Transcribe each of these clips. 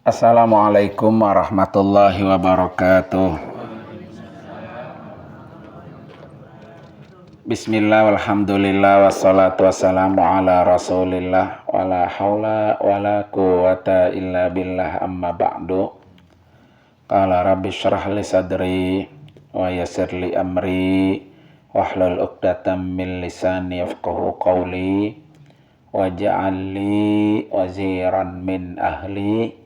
Assalamualaikum warahmatullahi wabarakatuh. Bismillah walhamdulillah wassalatu wassalamu ala rasulillah wala haula wala quwata illa billah amma ba'du. Qala rabbi syrah li sadri wa yassir li amri wahlul 'uqdatam min lisani yafqahu qawli waj'al li waziran min ahli.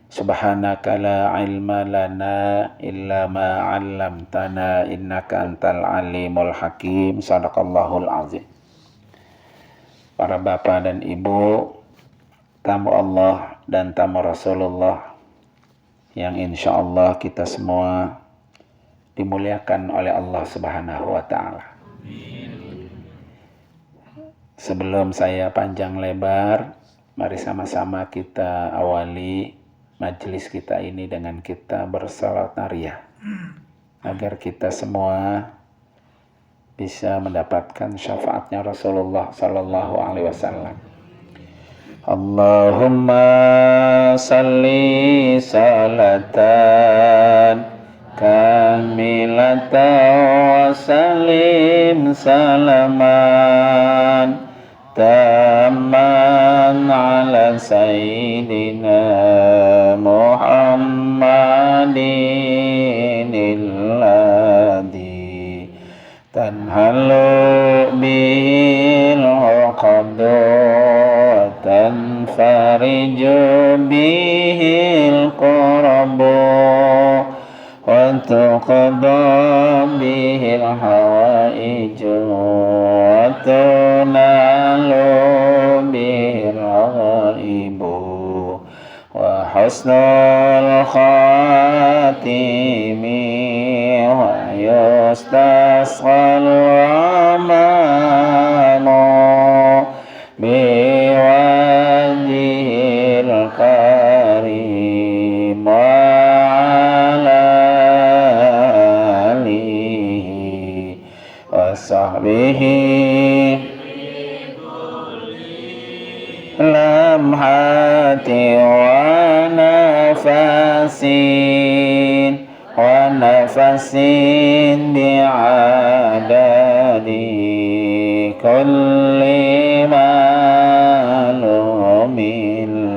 Subhanaka la ilma lana illa ma 'allamtana innaka antal alimul hakim. Shadaqallahul azim. Para bapak dan ibu, tamu Allah dan tamu Rasulullah yang insya Allah kita semua dimuliakan oleh Allah Subhanahu wa ta'ala. Sebelum saya panjang lebar, mari sama-sama kita awali majelis kita ini dengan kita bersalat nariyah agar kita semua bisa mendapatkan syafaatnya Rasulullah sallallahu alaihi wasallam. Allahumma salli salatan kamilatan wa salim salaman tamman ala sayyidina Muhammadin alladhi tanhalu bil 'uqadu wa tanfariju bihil qurabu wa tuqadu bihil hawaiju wa tunalu bihil ghaibu wa husnul khatimi wa yustasqal amanu biwajhil karim wa ala alihi wa sahbihi lamhati wa nafasin bi'adadi kulli ma'lumin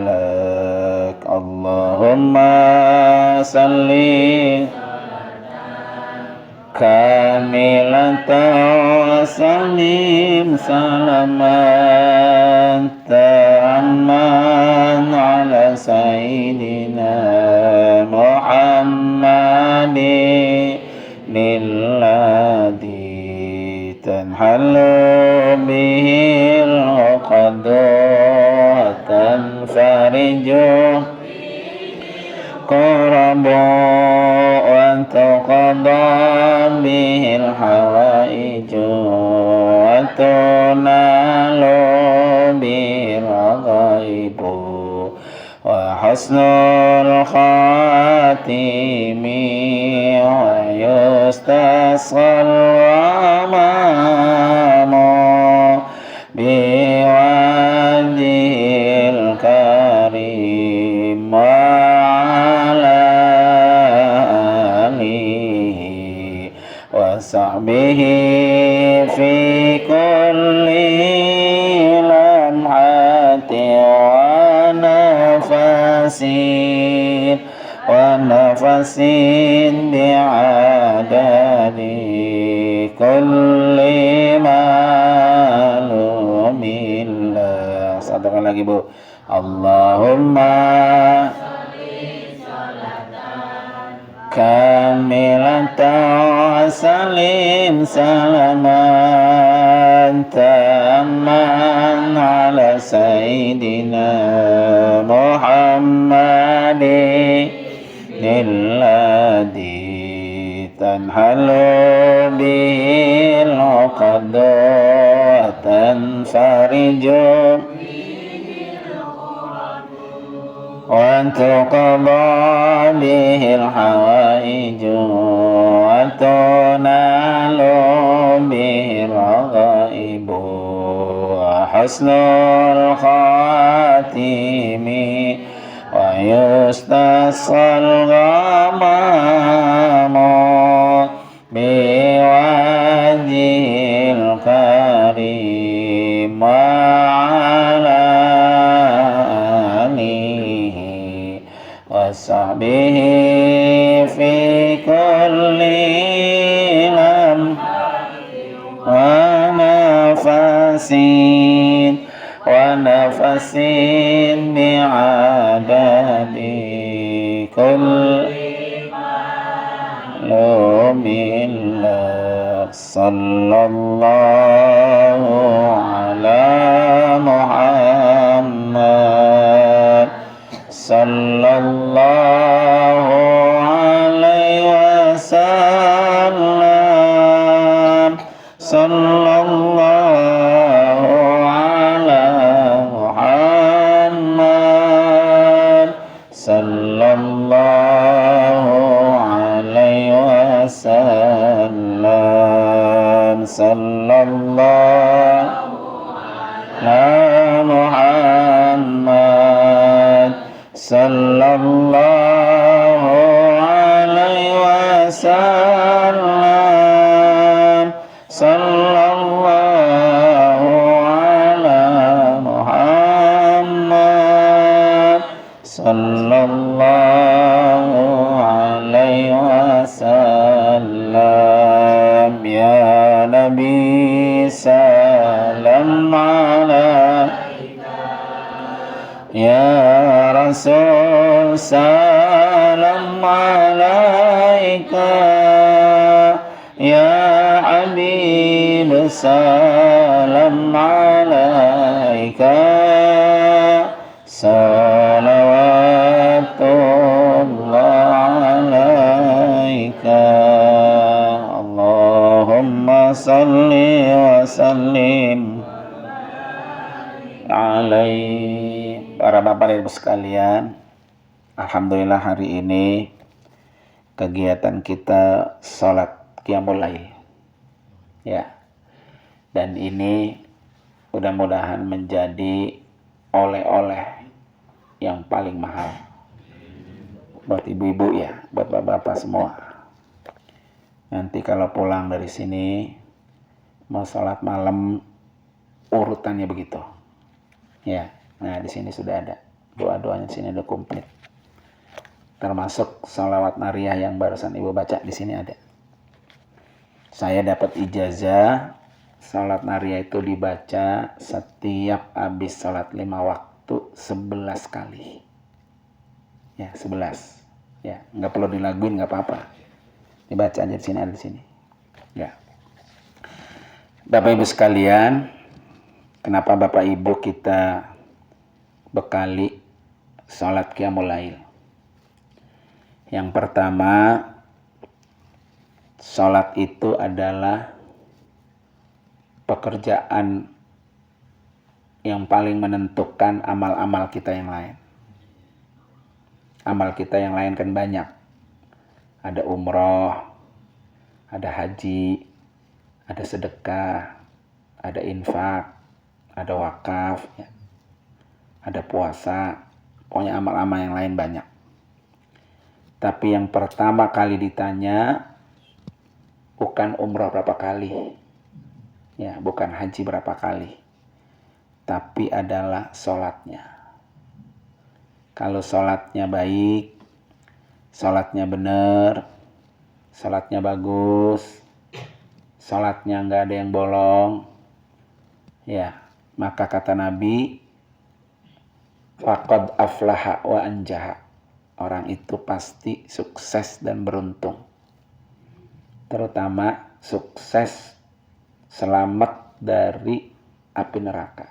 lak. Allahumma salli kamilatan wa salim salaman tamman ala sayyidina Muhammadin alladhi tanhalu bihil 'uqadu wa tanfariju qurabu wa tuqadu bihil hawaiju wa tunalu bihil ghaibu wa husnul khatimi wa yustasqal amanu biwajhil karim wa ala alihi wa sahbihi fi kulli lamhati wa nafasin bi'adadi kulli ma'lumin lah. Satukan lagi Bu. Allahumma kamilatan wa salim salaman tamman ala sayyidina Muhammadin alladhi tanhalu bihil 'uqadu wa tanfariju wa tuqadu bihil hawaiju wa tunalu bihil ghaibu wa husnul khatimi wa yustasqal ghamamu biwajhil karim wa ala alihi wa sahbihi fi kulli lam wa nafasin bi'adadi kulli lumillah. Sallallahu ala Muhammad sallallahu alaihi wasallam. Sallallahu ala Muhammad sallallahu alaihi wasallam. Sallallahu ala Muhammad sallallahu alaihi wasallam. Sallallahu ala Muhammad sallallahu alaihi wasallam. Ya Nabi salam alaika, ya Rasul salam alaika, ya Habib salam alaika, salawatullah alaika. Allahumma salli wa sallim alaihi. Para bapak dan ibu sekalian, alhamdulillah hari ini kegiatan kita salat Qiyamul Lail. Ya. Dan ini mudah-mudahan menjadi oleh-oleh yang paling mahal buat ibu-ibu ya, buat bapak-bapak semua. Nanti kalau pulang dari sini mau salat malam urutannya begitu. Ya. Nah, di sini sudah ada doa-doanya, di sini ada komplit. Termasuk sholawat nariyah yang barusan ibu baca di sini ada. Saya dapat ijazah salat nariyah itu dibaca setiap habis salat 5 waktu 11 kali. Ya, 11. Ya, nggak perlu dilaguin, nggak apa-apa. Dibaca aja di sini, ada di sini. Ya. Bapak Ibu sekalian, kenapa Bapak Ibu kita bekali salat Qiyamul Lail? Yang pertama, salat itu adalah pekerjaan yang paling menentukan amal-amal kita yang lain. Amal kita yang lain kan banyak. Ada umroh, ada haji, ada sedekah, ada infak, ada wakaf, ya. Ada puasa, pokoknya amal-amal yang lain banyak. Tapi yang pertama kali ditanya bukan umroh berapa kali, ya, bukan haji berapa kali, tapi adalah sholatnya. Kalau sholatnya baik, sholatnya benar, sholatnya bagus, sholatnya nggak ada yang bolong, ya, maka kata Nabi, faqad aflaha wa anjaha. Orang itu pasti sukses dan beruntung. Terutama sukses selamat dari api neraka.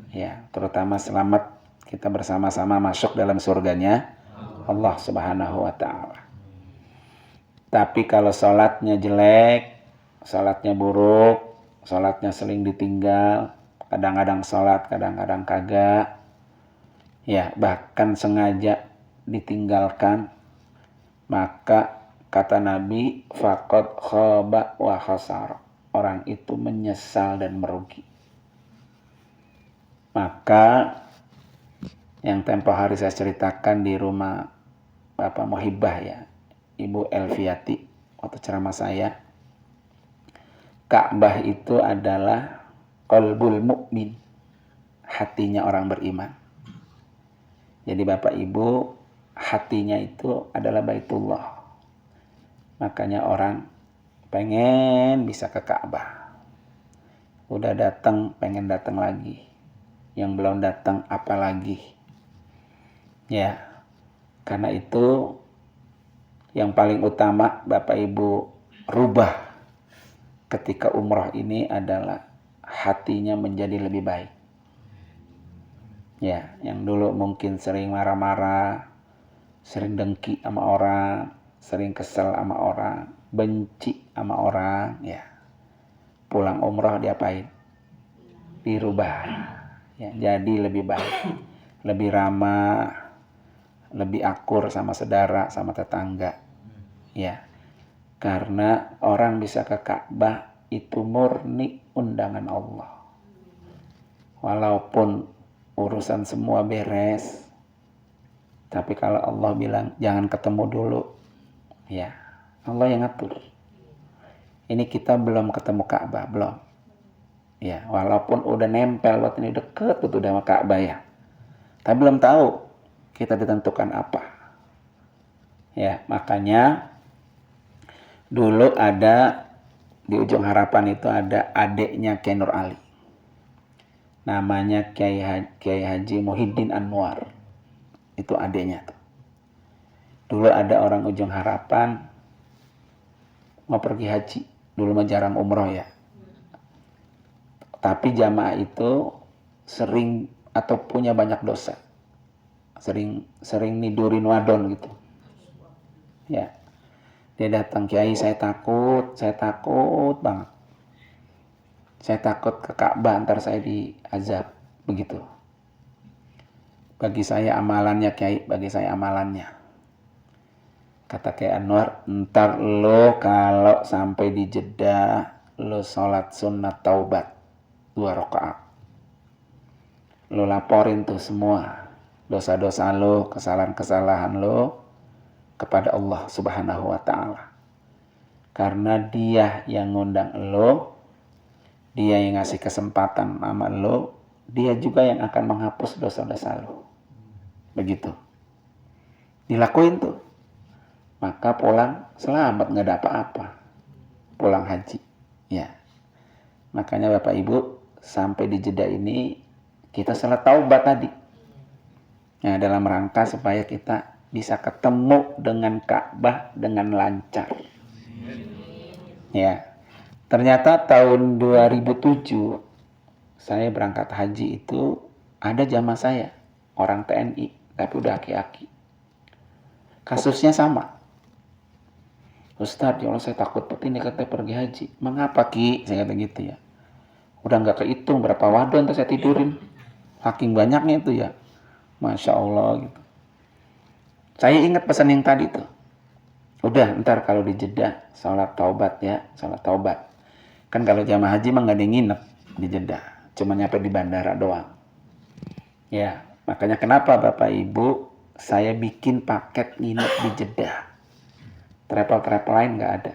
Ya, terutama selamat kita bersama-sama masuk dalam surganya Allah Subhanahu wa taala. Tapi kalau salatnya jelek, salatnya buruk, salatnya sering ditinggal, kadang-kadang salat, kadang-kadang kagak, ya, bahkan sengaja ditinggalkan, maka kata Nabi, faqad khaba wa khasar. Orang itu menyesal dan merugi. Maka yang tempo hari saya ceritakan di rumah Bapak Muhibah ya, Ibu Elviati, waktu ceramah saya. Ka'bah itu adalah qalbul mukmin, hatinya orang beriman. Jadi Bapak Ibu, hatinya itu adalah Baitullah. Makanya orang pengen bisa ke Ka'bah. Udah datang, pengen datang lagi. Yang belum datang, apalagi. Ya, karena itu yang paling utama Bapak Ibu rubah ketika umroh ini adalah hatinya menjadi lebih baik. Ya, yang dulu mungkin sering marah-marah, sering dengki sama orang, sering kesel sama orang, benci sama orang, ya. Pulang umroh diapain? Dirubah. Ya, jadi lebih baik, lebih ramah, lebih akur sama saudara, sama tetangga. Ya. Karena orang bisa ke Ka'bah itu murni undangan Allah. Walaupun urusan semua beres, tapi kalau Allah bilang jangan ketemu dulu, ya Allah yang ngatur. Ini kita belum ketemu Ka'bah, belum. Ya, walaupun udah nempel, waktu ini deket itu udah sama Ka'bah ya. Tapi belum tahu kita ditentukan apa. Ya, makanya dulu ada di Ujung Harapan itu ada adiknya Kiai Nur Ali. Namanya Kiai Haji Muhyiddin Anwar. Itu adiknya tuh. Dulu ada orang Ujung Harapan mau pergi haji. Dulu mah jarang umroh ya. Tapi jamaah itu sering atau punya banyak dosa. Sering nidurin wadon gitu. Ya. Dia datang, Kiai saya takut banget. Saya takut ke Ka'bah, ntar saya diazab. Begitu. Bagi saya amalannya Kiai, bagi saya amalannya. Kata Kiai Anwar, ntar lo kalau sampai di Jeddah, lo sholat sunnat taubat 2 rakaat. Lo laporin tuh semua dosa-dosa lo, kesalahan-kesalahan lo kepada Allah Subhanahu wa ta'ala. Karena dia yang ngundang lo, dia yang ngasih kesempatan sama lo, dia juga yang akan menghapus dosa-dosa lo. Begitu. Dilakuin tuh. Maka pulang selamat, nggak ada apa-apa. Pulang haji. Ya. Makanya Bapak Ibu, sampai di Jeddah ini kita salat taubat tadi. Nah, dalam rangka supaya kita bisa ketemu dengan Ka'bah dengan lancar. Ya. Ternyata tahun 2007 saya berangkat haji itu ada jamaah saya, orang TNI, tapi udah aki-aki. Kasusnya sama. Ustadz, ya Allah saya takut ini katanya pergi haji. Mengapa Ki? Saya kata gitu ya. Udah nggak kehitung berapa wadon tuh saya tidurin. Saking banyaknya itu ya. Masya Allah gitu. Saya ingat pesan yang tadi tuh. Udah ntar kalau di Jeddah salat taubat ya, salat taubat. Kan kalau jamaah haji mah nggak ada yang nginep di Jeddah. Cuma nyampe di bandara doang. Ya, makanya kenapa Bapak Ibu saya bikin paket nginep di Jeddah. Travel lain nggak ada.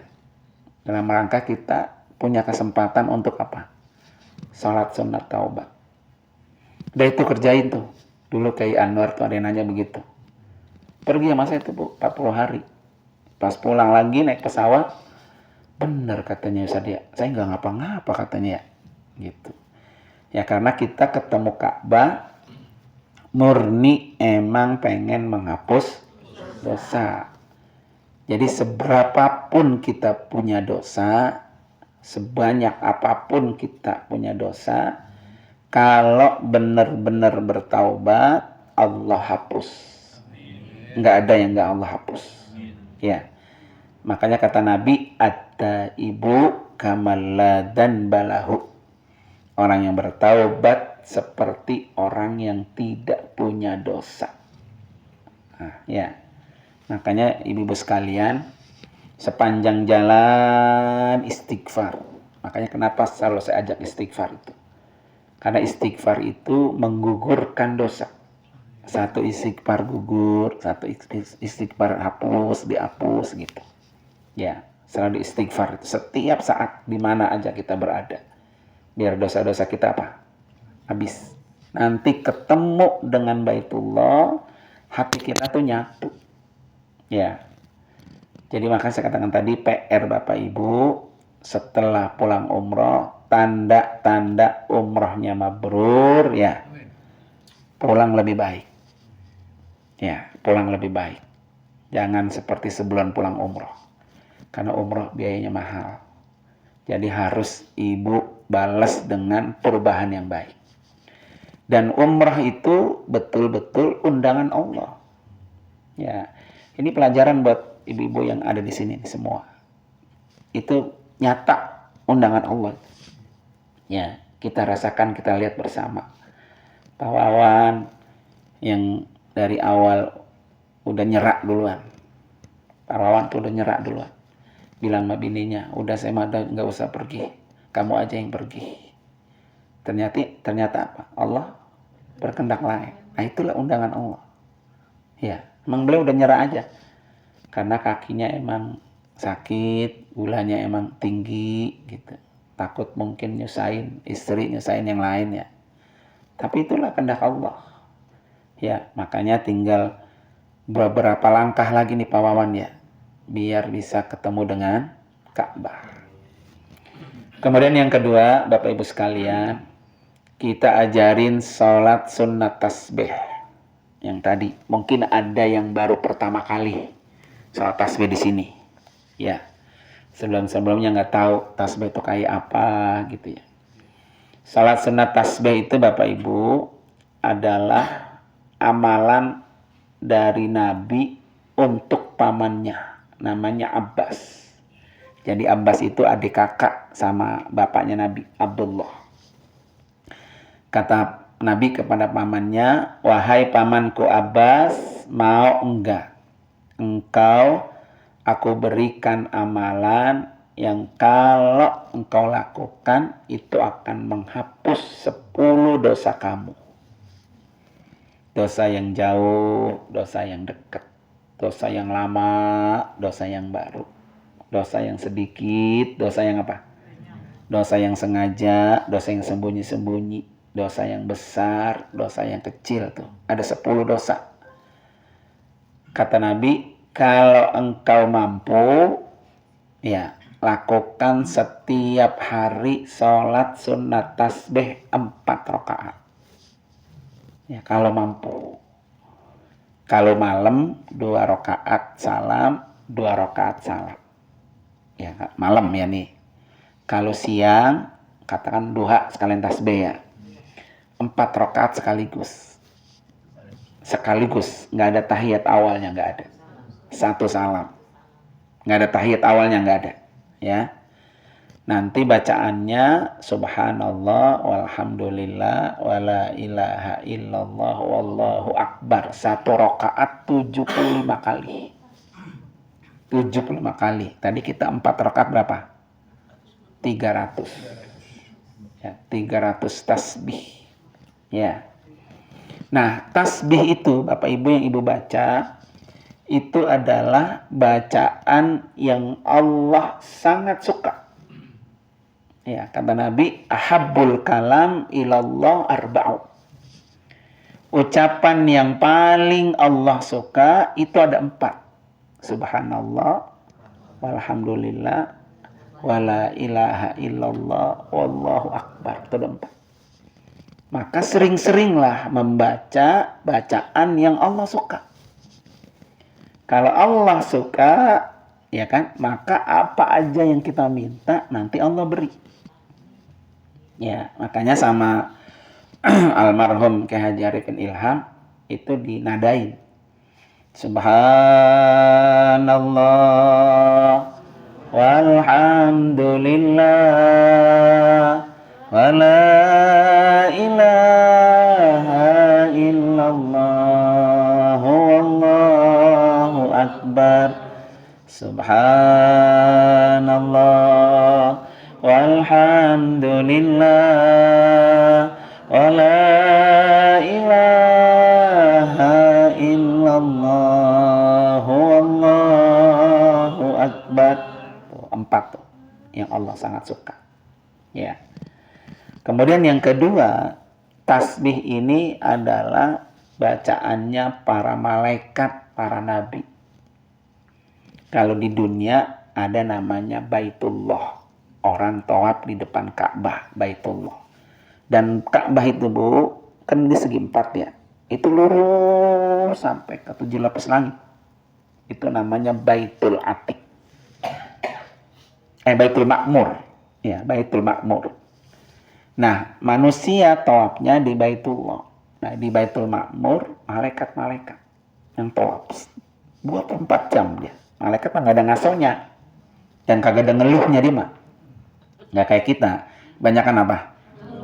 Dalam rangka kita punya kesempatan untuk apa? Salat sunat taubat. Udah itu kerjain tuh. Dulu Kiai Anwar tuh ada yang nanya begitu. Pergi sama saya tuh Bu, 40 hari. Pas pulang lagi naik pesawat, bener katanya Ustaz ya, saya nggak ngapa-ngapa katanya ya. Gitu. Ya karena kita ketemu Ka'bah, murni emang pengen menghapus dosa. Jadi seberapapun kita punya dosa, sebanyak apapun kita punya dosa, kalau benar-benar bertaubat, Allah hapus. Nggak ada yang nggak Allah hapus. Ya, makanya kata Nabi, at-taibu kamalladan balahu. Orang yang bertaubat seperti orang yang tidak punya dosa. Nah, ya. Makanya ibu-ibu sekalian, sepanjang jalan istighfar. Makanya kenapa selalu saya ajak istighfar itu. Karena istighfar itu menggugurkan dosa. Satu istighfar gugur, satu istighfar dihapus gitu. Ya, selalu istighfar setiap saat di mana aja kita berada. Biar dosa-dosa kita apa? Habis. Nanti ketemu dengan Baitullah, hati kita tuh nyatu. Ya. Jadi makanya saya katakan tadi PR Bapak Ibu, setelah pulang umroh, tanda-tanda umrohnya mabrur ya. Pulang lebih baik. Ya, pulang lebih baik. Jangan seperti sebelum pulang umroh. Karena umroh biayanya mahal. Jadi harus ibu balas dengan perubahan yang baik. Dan umroh itu betul-betul undangan Allah. Ya, ini pelajaran buat ibu-ibu yang ada di sini semua. Itu nyata undangan Allah. Ya, kita rasakan, kita lihat bersama. Pak Wawan yang dari awal udah nyerak duluan. Pak Wawan tuh udah nyerak duluan. Bilang sama bininya, udah saya mah nggak usah pergi. Kamu aja yang pergi. Ternyata apa? Allah berkehendak lain. Nah itulah undangan Allah. Ya, emang beliau udah nyerah aja. Karena kakinya emang sakit, gulanya emang tinggi gitu. Takut mungkin nyusahin istri, nyusahin yang lain ya. Tapi itulah kehendak Allah. Ya, makanya tinggal beberapa langkah lagi nih Pak Wawan ya. Biar bisa ketemu dengan Ka'bah. Kemudian yang kedua, Bapak Ibu sekalian, kita ajarin sholat sunnat tasbih. Yang tadi, mungkin ada yang baru pertama kali sholat tasbih di sini. Ya, sebelumnya nggak tahu tasbih itu kayak apa gitu ya. Sholat sunnat tasbih itu Bapak Ibu adalah amalan dari Nabi untuk pamannya, namanya Abbas. Jadi Abbas itu adik kakak sama bapaknya Nabi, Abdullah. Kata Nabi kepada pamannya, wahai pamanku Abbas, mau enggak engkau aku berikan amalan yang kalau engkau lakukan itu akan menghapus 10 dosa kamu. Dosa yang jauh, dosa yang dekat, dosa yang lama, dosa yang baru, dosa yang sedikit, dosa yang apa? Dosa yang sengaja, dosa yang sembunyi-sembunyi, dosa yang besar, dosa yang kecil tuh. Ada 10 dosa. Kata Nabi, kalau engkau mampu, ya lakukan setiap hari sholat sunnat tasbih 4 rakaat. Ya, kalau mampu. Kalau malam 2 rakaat salam, 2 rakaat salam. Ya, malam ya nih. Kalau siang, katakan duha sekalian tasbih ya. 4 rakaat sekaligus. Sekaligus, nggak ada tahiyat awalnya, nggak ada. 1 salam. Nggak ada tahiyat awalnya, nggak ada. Ya. Nanti bacaannya subhanallah walhamdulillah wala ilaha illallah wallahu akbar. 1 rakaat 75 kali. 75 kali. Tadi kita 4 rakaat berapa? 300. Ya, 300 tasbih. Ya. Nah, tasbih itu Bapak Ibu yang Ibu baca itu adalah bacaan yang Allah sangat suka. Ya, kata Nabi, ahabbul kalam ilallah arba'u. Ucapan yang paling Allah suka itu ada 4. Subhanallah, walhamdulillah, wala ilaha illallah, wallahu akbar. Itu ada 4. Maka sering-seringlah membaca bacaan yang Allah suka. Kalau Allah suka, ya kan, maka apa aja yang kita minta nanti Allah beri. Ya, makanya sama almarhum Kyai Haji Arifin Ilham itu dinadain. Subhanallah walhamdulillah wala ilaha illallah wallahu akbar. Subhanallah walhamdulillah wala ilaha Allahu Akbar. Tuh, 4 tuh yang Allah sangat suka. Ya. Kemudian yang kedua, tasbih ini adalah bacaannya para malaikat, para nabi. Kalau di dunia ada namanya Baitullah. Orang tawaf di depan Ka'bah, Baitullah. Dan Ka'bah itu, Bu, kan di segi 4 ya. Itu lurus sampai ke 7 lapis langit. Itu namanya Baitul Atiq. Baitul Ma'mur. Ya, Baitul Ma'mur. Nah, manusia tawafnya di Baitullah. Nah, di Baitul Ma'mur, malaikat-malaikat yang tawaf 24 jam dia. Malaikat mah nggak ada ngasonya. Dan kagak ada ngeluhnya dia mah. Nggak kayak kita. Banyakan apa?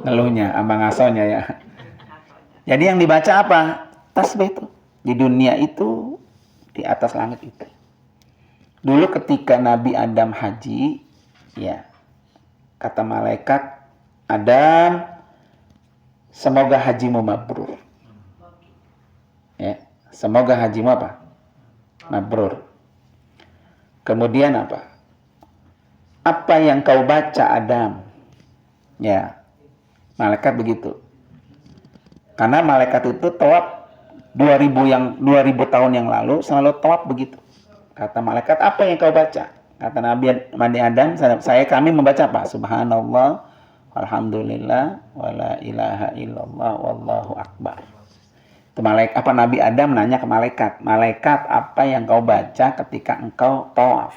Ngeluhnya, sama ngasonya ya. Jadi yang dibaca apa? Tasbih itu. Di dunia itu, di atas langit itu. Dulu ketika Nabi Adam haji, ya, kata malaikat, Adam, semoga hajimu mabrur. Ya, semoga hajimu apa? Mabrur. Kemudian apa? Apa yang kau baca, Adam? Ya, malaikat begitu. Karena malaikat itu tawaf 2000 tahun yang lalu selalu tawaf begitu. Kata malaikat, apa yang kau baca? Kata Nabi Adam, kami membaca apa? Subhanallah, alhamdulillah, wala ilaha illallah, wallahu akbar. Itu malaikat, apa Nabi Adam nanya ke malaikat, malaikat apa yang kau baca ketika engkau tawaf?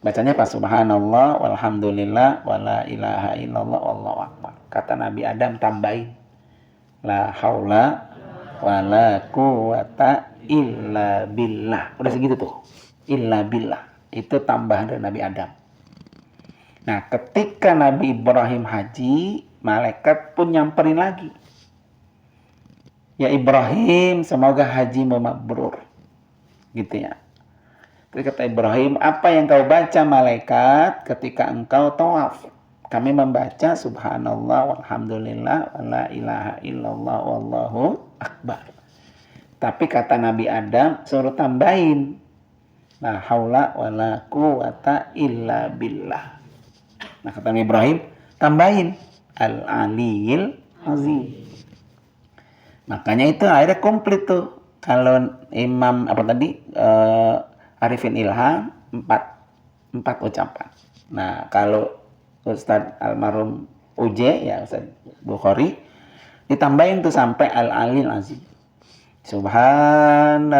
Bacanya apa? Subhanallah, walhamdulillah, wala ilaha illallah, wallahu akbar. Kata Nabi Adam, tambahin, la haula wala quwata illa billah. Udah segitu tuh. Illa billah. Itu tambahan dari Nabi Adam. Nah, ketika Nabi Ibrahim haji, malaikat pun nyamperin lagi. Ya Ibrahim, semoga hajimu mabrur. Gitu ya. Terus kata Ibrahim, apa yang kau baca malaikat ketika engkau tawaf? Kami membaca subhanallah walhamdulillah wala ilaha illallah wallahu akbar. Tapi kata Nabi Adam suruh tambahin la haula wala quwata illa billah. Nah kata Nabi Ibrahim tambahin al-aliyil azim. Makanya itu akhirnya komplit tuh. Kalau Imam Arifin Ilham 4 ucapan. Nah kalau Ustadz almarhum Uje, ya Ustadz Bukhari, ditambahin tuh sampai al-alil azim. Subhanallah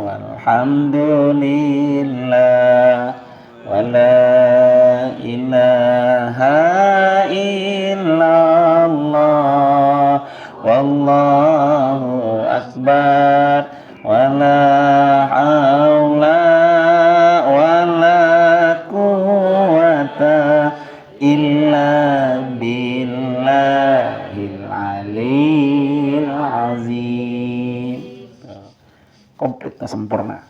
walhamdulillah wala ilaha illallah wallahu akbar wala haula illa billahil aliyil azim. Komplit, sempurna.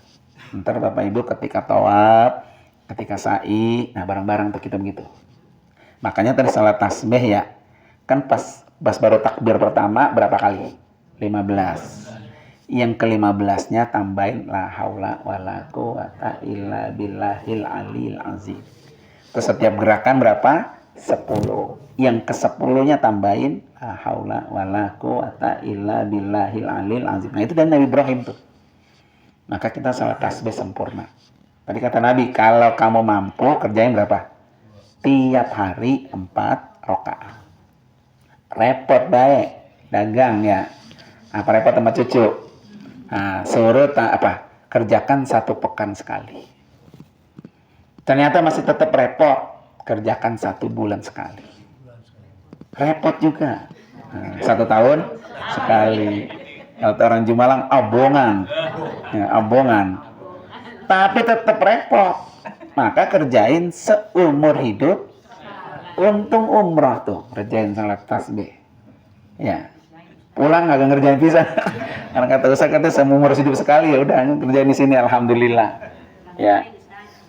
Ntar Bapak Ibu ketika tawaf, ketika sa'i, nah bareng-bareng tuh kita begitu. Makanya tadi salat tasbih ya, kan pas baru takbir pertama berapa kali? 15. Yang ke-15-nya tambahin la haula wala quwata illa billahil aliyil azim. Terus setiap gerakan berapa? 10. Yang ke-10-nya tambahin la haula wala quwata illa billahil aliyil azim. Nah itu dari Nabi Ibrahim tuh. Maka kita salat tasbih sempurna. Tadi kata Nabi, kalau kamu mampu kerjain berapa? Tiap hari 4 rakaat. Repot baik, dagang ya. Apa repot sama cucu? Nah, suruh kerjakan 1 pekan sekali. Ternyata masih tetap repot, kerjakan 1 bulan sekali. Repot juga. 1 tahun sekali. Kalau orang Jumalang abongan. Ya, abongan. Tapi tetap repot. Maka kerjain seumur hidup. Untung umrah tuh, kerjain salat tasbih. Ya. Pulang agak ngerjain pisah. Karena kata Ustaz katanya seumur hidup sekali, ya udah kerjain di sini alhamdulillah. Ya.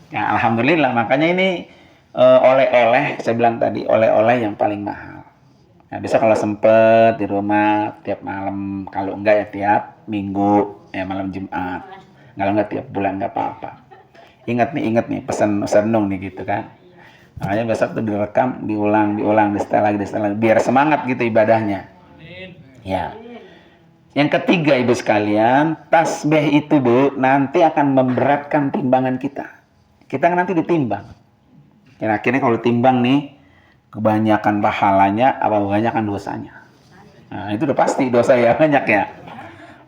Ya alhamdulillah, makanya ini oleh-oleh, saya bilang tadi, oleh-oleh yang paling mahal. Nah, bisa kalau sempet di rumah tiap malam, kalau enggak ya tiap minggu, ya malam Jumat. Kalau enggak tiap bulan enggak apa-apa. Ingat nih pesan Nung nih gitu kan. Makanya besok tuh direkam, diulang, disetel lagi, biar semangat gitu ibadahnya. Ya. Yang ketiga ibu sekalian, tasbih itu bu nanti akan memberatkan timbangan kita. Kita nanti ditimbang. Kira-kira kalau timbang nih, kebanyakan pahalanya apa kebanyakan dosanya. Nah itu udah pasti dosa ya banyak ya.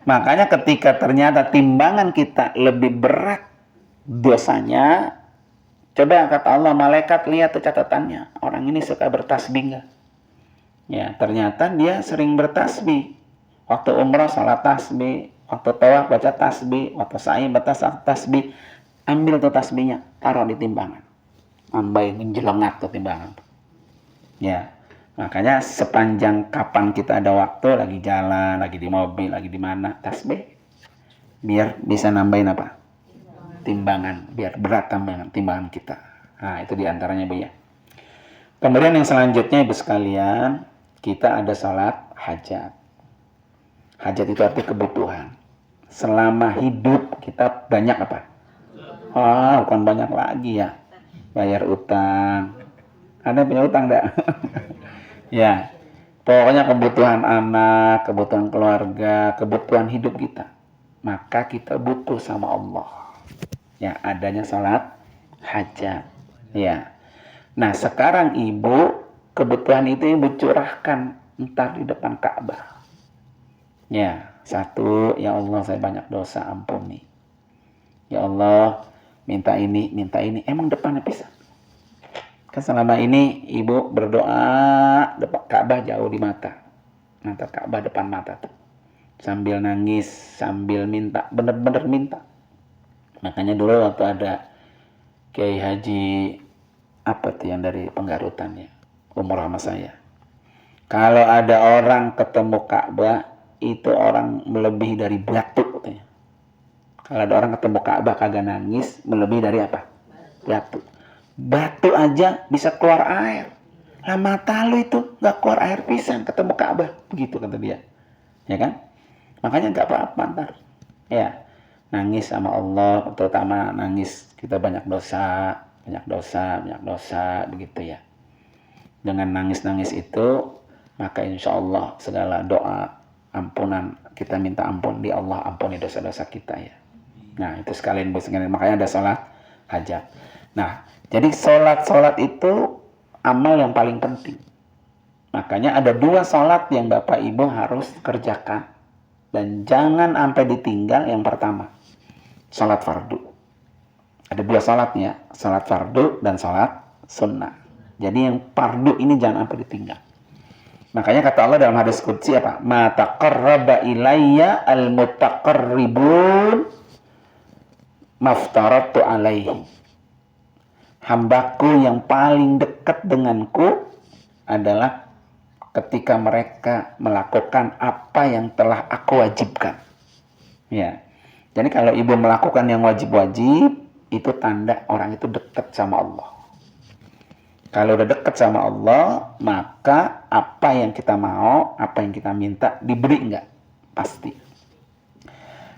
Makanya ketika ternyata timbangan kita lebih berat dosanya, coba kata Allah, malaikat lihat tuh catatannya, orang ini suka bertasbih enggak? Ya ternyata dia sering bertasbih. Waktu umrah salat tasbih, waktu tawaf baca tasbih, waktu sa'i baca tasbih. Ambil tuh tasbihnya, taruh di timbangan. Ambai menjelengat tuh timbangan. Ya, makanya sepanjang kapan kita ada waktu, lagi jalan, lagi di mobil, lagi di mana, tasbih. Biar bisa nambahin apa? Timbangan, biar berat timbangan kita. Nah, itu diantaranya Bu ya. Kemudian yang selanjutnya Ibu sekalian, kita ada sholat hajat. Hajat itu arti kebutuhan. Selama hidup kita banyak apa? Bukan banyak lagi ya. Bayar utang. Anda punya utang enggak? Ya. Pokoknya kebutuhan anak, kebutuhan keluarga, kebutuhan hidup kita. Maka kita butuh sama Allah. Ya, adanya sholat hajat. Ya. Nah, sekarang Ibu, kebutuhan itu Ibu curahkan entar di depan Ka'bah. Ya, satu, ya Allah saya banyak dosa, ampuni. Ya Allah, minta ini. Emang depannya bisa? Kan selama ini Ibu berdoa, depan Ka'bah jauh di mata. Nanti Ka'bah depan mata tuh. Sambil nangis, sambil minta, bener-bener minta. Makanya dulu waktu ada Kiai Haji apa tuh yang dari Penggarutan ya, umroh sama saya. Kalau ada orang ketemu Ka'bah, itu orang melebihi dari batu katanya. Kalau ada orang ketemu Ka'bah kagak nangis, melebihi dari apa? Batu. Batu aja bisa keluar air. Lah mata lu itu gak keluar air pisan ketemu Ka'bah. Begitu kata dia. Ya kan? Makanya gak apa-apa ntar. Ya. Nangis sama Allah, terutama nangis kita banyak dosa begitu ya. Dengan nangis-nangis itu, maka insya Allah segala doa ampunan, kita minta ampun di Allah, ampuni dosa-dosa kita ya. Nah itu sekalian makanya ada sholat hajat. Nah jadi sholat itu amal yang paling penting. Makanya ada 2 sholat yang Bapak Ibu harus kerjakan dan jangan sampai ditinggal. Yang pertama sholat fardu. Ada 2 sholatnya, sholat fardu dan sholat sunnah. Jadi yang fardu ini jangan sampai ditinggal. Makanya kata Allah dalam hadis qudsi apa? Ma taqarraba ilayya al-mutaqarribun maftaratu alaihi. Hambaku yang paling dekat denganku adalah ketika mereka melakukan apa yang telah aku wajibkan. Ya. Jadi kalau ibu melakukan yang wajib-wajib, itu tanda orang itu dekat sama Allah. Kalau udah dekat sama Allah, maka apa yang kita mau, apa yang kita minta, diberi enggak? Pasti.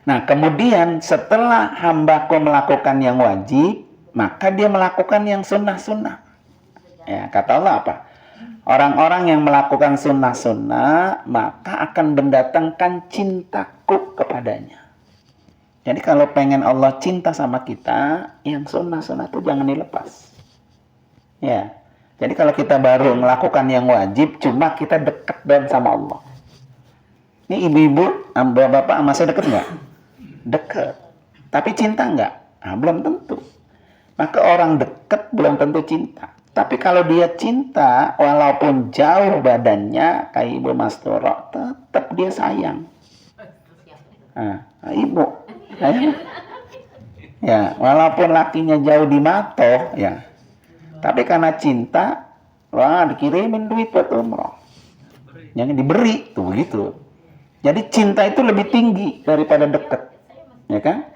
Nah, kemudian setelah hambaku melakukan yang wajib, maka dia melakukan yang sunnah-sunnah. Ya, kata Allah apa? Orang-orang yang melakukan sunnah-sunnah, maka akan mendatangkan cintaku kepadanya. Jadi kalau pengen Allah cinta sama kita, yang sunnah-sunnah itu jangan dilepas. Ya. Jadi kalau kita baru melakukan yang wajib, cuma kita dekat dan sama Allah. Ini ibu-ibu, bapak-bapak masih dekat nggak? Dekat. Tapi cinta nggak? Nah, belum tentu. Maka orang dekat belum tentu cinta. Tapi kalau dia cinta, walaupun jauh badannya, kayak Ibu Masturo, tetap dia sayang. Nah, ibu, sayang. Ya, walaupun lakinya jauh di Mato, ya. Tapi karena cinta, wah dikirimin duit buat umroh. Yang diberi, tuh begitu. Jadi cinta itu lebih tinggi daripada dekat. Ya kan?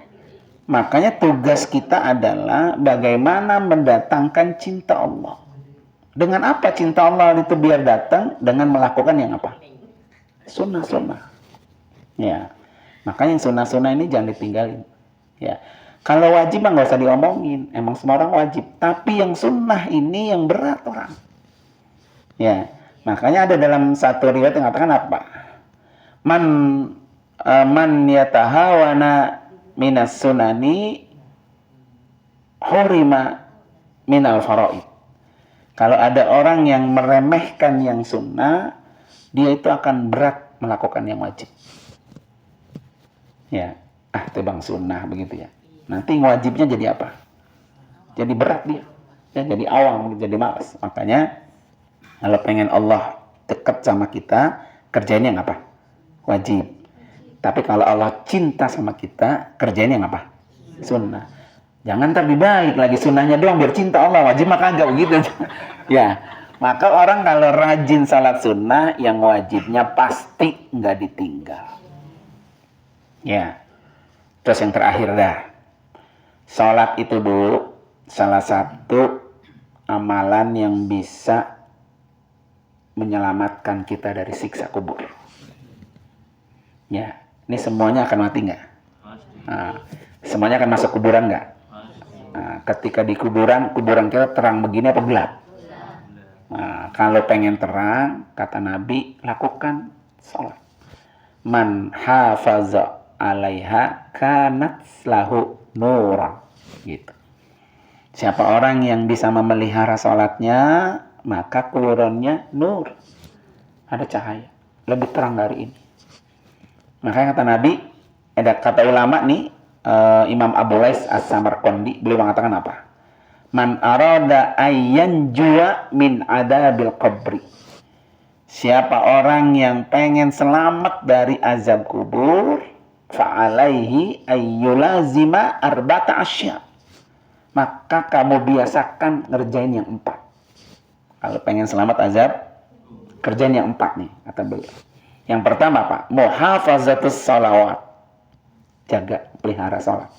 Makanya tugas kita adalah bagaimana mendatangkan cinta Allah. Dengan apa cinta Allah itu biar datang? Dengan melakukan yang apa? Sunnah-sunnah. Ya, makanya yang sunnah-sunnah ini jangan ditinggalin. Ya, kalau wajib mah nggak usah diomongin. Emang semua orang wajib. Tapi yang sunnah ini yang berat orang. Ya, makanya ada dalam satu riwayat yang mengatakan apa? Man yatahawana minas sunani hurima minal faraid. Kalau ada orang yang meremehkan yang sunnah, dia itu akan berat melakukan yang wajib. Ya, itu bang sunnah begitu ya. Nanti wajibnya jadi apa? Jadi berat dia. Ya, jadi awang, jadi malas. Makanya kalau pengen Allah dekat sama kita, kerjain yang apa? Wajib. Tapi kalau Allah cinta sama kita, kerjain yang apa? Sunnah. Jangan ntar dibalik lagi sunnahnya doang biar cinta Allah, wajib mah kagak begitu. Ya, maka orang kalau rajin salat sunnah, yang wajibnya pasti nggak ditinggal. Ya, terus yang terakhir dah, salat itu dulu salah satu amalan yang bisa menyelamatkan kita dari siksa kubur. Ya, ini semuanya akan mati nggak? Nah, semuanya akan masuk kuburan nggak? Nah, ketika di kuburan kita terang begini apa gelap? Nah, kalau pengen terang, kata Nabi, lakukan sholat. Man hafaza alaiha kanat lahu nura. Gitu. Siapa orang yang bisa memelihara sholatnya, maka kuburannya nur. Ada cahaya. Lebih terang dari ini. Makanya kata Nabi, ada kata ulama nih, Imam Abu Lais As-Samarqandi, beliau mengatakan apa? Man arada ayyan jua min adabil qabri. Siapa orang yang pengen selamat dari azab kubur, fa'alaihi ayyulazima arba'ata asya. Maka kamu biasakan ngerjain yang 4. Kalau pengen selamat azab, kerjain yang 4 nih, kata beliau. Yang pertama Pak, muhafazatus salawat. Jaga, pelihara salat.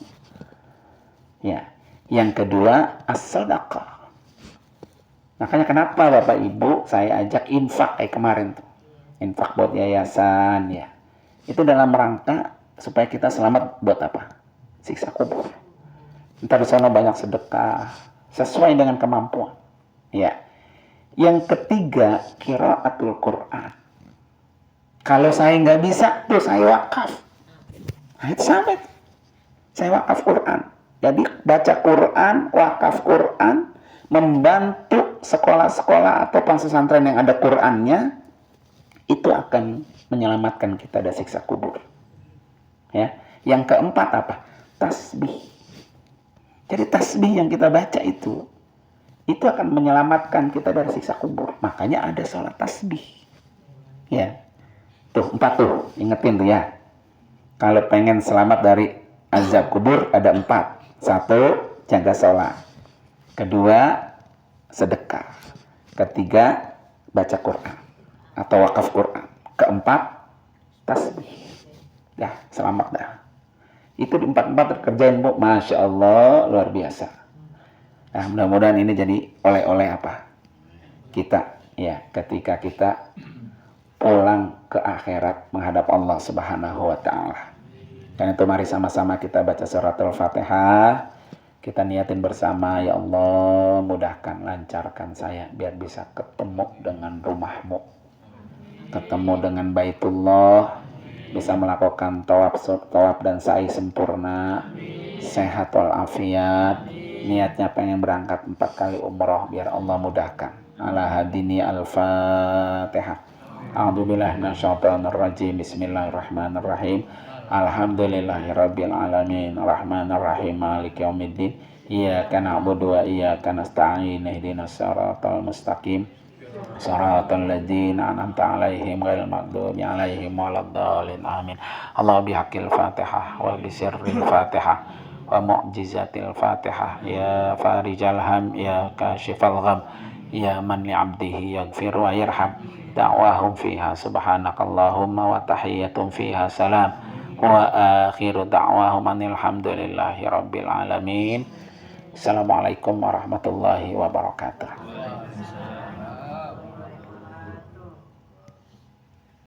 Ya. Yang kedua, as-sadaqah. Makanya kenapa Bapak Ibu saya ajak infak kayak kemarin tuh. Infak buat yayasan ya. Itu dalam rangka supaya kita selamat buat apa? Siksa kubur. Ntar di sana banyak sedekah sesuai dengan kemampuan. Ya. Yang ketiga, qiraatul Quran. Kalau saya nggak bisa, tuh saya wakaf. Nah, itu sampai. Saya wakaf Quran. Jadi baca Quran, wakaf Quran, membantu sekolah-sekolah atau pesantren yang ada Qurannya, itu akan menyelamatkan kita dari siksa kubur. Ya. Yang keempat apa? Tasbih. Jadi tasbih yang kita baca itu akan menyelamatkan kita dari siksa kubur. Makanya ada sholat tasbih. Ya. Tuh, 4 tuh, ingetin tuh ya. Kalau pengen selamat dari azab kubur ada 4. 1, jaga sholat. 2, sedekah. 3, baca Quran atau wakaf Quran. 4, tasbih. Dah, selamat dah. Itu di 4 terkerjain Bu, Masya Allah, luar biasa. Nah, mudah-mudahan ini jadi oleh-oleh apa? Kita, ya, ketika kita pulang ke akhirat menghadap Allah Subhanahu wa Ta'ala. Dan itu mari sama-sama kita baca surat Al-Fatihah. Kita niatin bersama, ya Allah, mudahkan, lancarkan saya biar bisa ketemu dengan rumah-Mu, ketemu dengan Baitullah, bisa melakukan tawaf dan sa'i sempurna, sehat walafiat, niatnya pengen berangkat 4 kali umroh biar Allah mudahkan. Ala hadini al-Fatihah. A'udzubillahi minasyaitonirrajim. Bismillahirrahmanirrahim. Alhamdulillahirabbil alamin. Arrahmanirrahim. Maliki yaumiddin. Iyyaka na'budu wa iyyaka nasta'in. Ihdinas siratal mustaqim. Shiratal ladzina an'amta 'alaihim ghairil maghdubi 'alaihim waladdallin. Amin. Allah bihaqqil Fatihah wa bisirril Fatihah wa mu'jizatil Fatihah. Ya farijal ham, ya kashifal gham, ya man li 'abdihi yaghfir wa yarham. Da'wahum fiha subhanakallahumma wa tahiyyatum fiha salam wa akhiru da'wahum alhamdulillahi rabbil alamin. Assalamualaikum warahmatullahi wabarakatuh.